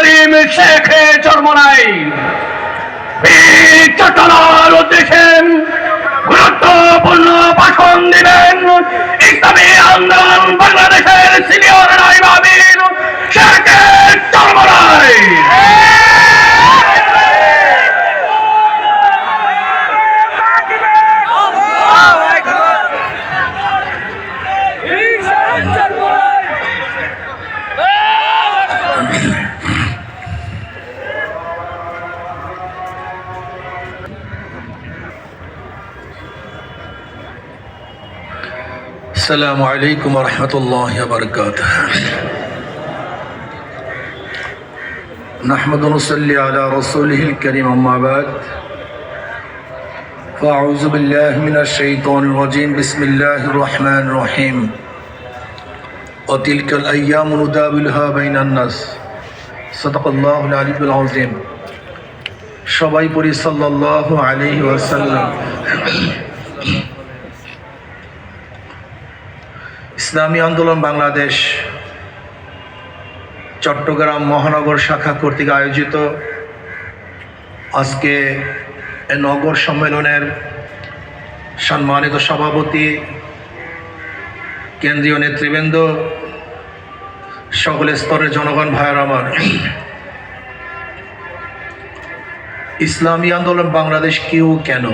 করিম শেখে চরমনাই চট্টলার উদ্দেশ্যে গুরুত্বপূর্ণ ভাষণ দিবেন ইসলামী আন্দোলন বাংলাদেশের সিনিয়র নায়েব আমির শেখে চরমনাই। السلام عليكم ورحمة الله وبركاته. نحمد ونصلي على رسوله الكريم أما بعد فأعوذ بالله من الشيطان الرجيم بسم الله الرحمن الرحيم وتلك الأيام نداولها بين الناس صدق الله العلي العظيم. সবাই পড়ি সাল্লাল্লাহু আলাইহি ওয়াসাল্লাম। ইসলামী আন্দোলন বাংলাদেশ চট্টগ্রাম মহানগর শাখা কর্তৃক আয়োজিত আজকে নগর সম্মেলনের সম্মানিত সভাপতি, কেন্দ্রীয় নেতৃবৃন্দ, সকল স্তরের জনগণ ভাইয়ের আমার, ইসলামী আন্দোলন বাংলাদেশ কেউ কেন,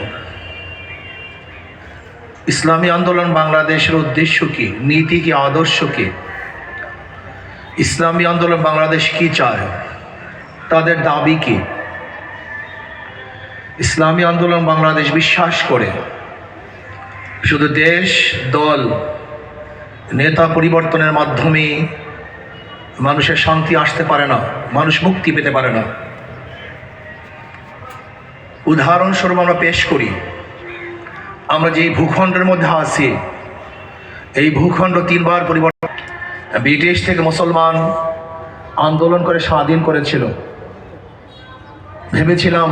ইসলামী আন্দোলন বাংলাদেশের উদ্দেশ্য কি, নীতি কি, আদর্শ কি, ইসলামী আন্দোলন বাংলাদেশ কি চায়, তাদের দাবি কি? ইসলামী আন্দোলন বাংলাদেশ বিশ্বাস করে শুধু দেশ, দল, নেতা পরিবর্তনের মাধ্যমে মানুষের শান্তি আসতে পারে না, মানুষ মুক্তি পেতে পারে না। উদাহরণস্বরূপ আমরা পেশ করি, আমরা যে ভূখণ্ডের মধ্যে আছি, এই ভূখণ্ড তিনবার পরিবর্তন, ব্রিটিশ থেকে মুসলমান আন্দোলন করে স্বাধীন করেছিল। ভেবেছিলাম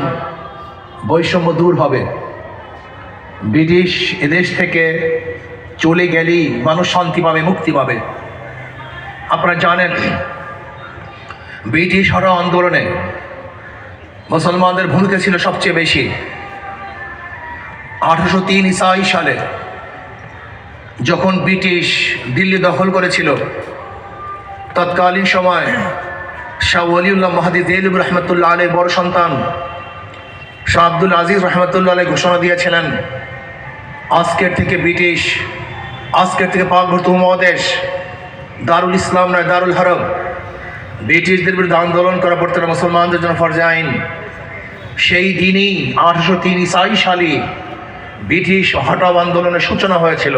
বৈষম্য দূর হবে, ব্রিটিশ এদেশ থেকে চলে গেলেই মানুষ শান্তি পাবে, মুক্তি পাবে। আপনারা জানেন ব্রিটিশ হরা আন্দোলনে মুসলমানদের ভূমিকা ছিল সবচেয়ে বেশি। 1803 ইসাই সালে যখন ব্রিটিশ দিল্লি দখল করেছিল, তৎকালীন সময় শাহ ওয়ালিউল্লাহ মাহদি দেহলভী রহমতুল্লাহ আলাইহির বড় সন্তান শাহ আব্দুল আজিজ রহমতুল্লাহ আলাইহি ঘোষণা দিয়েছিলেন, আজকের থেকে ব্রিটিশ, আজকের থেকে পাকভূত মহাদেশ দারুল ইসলাম নয়, দারুল হরব। ব্রিটিশদের বিরুদ্ধে আন্দোলন করা বর্তমানে মুসলমানদের জন্য ফরজে আইন। সেই দিনই 1803 ইসাই সালে ব্রিটিশ হটাও আন্দোলনের সূচনা হয়েছিল।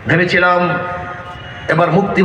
ভেবেছিলাম এবার মুক্তি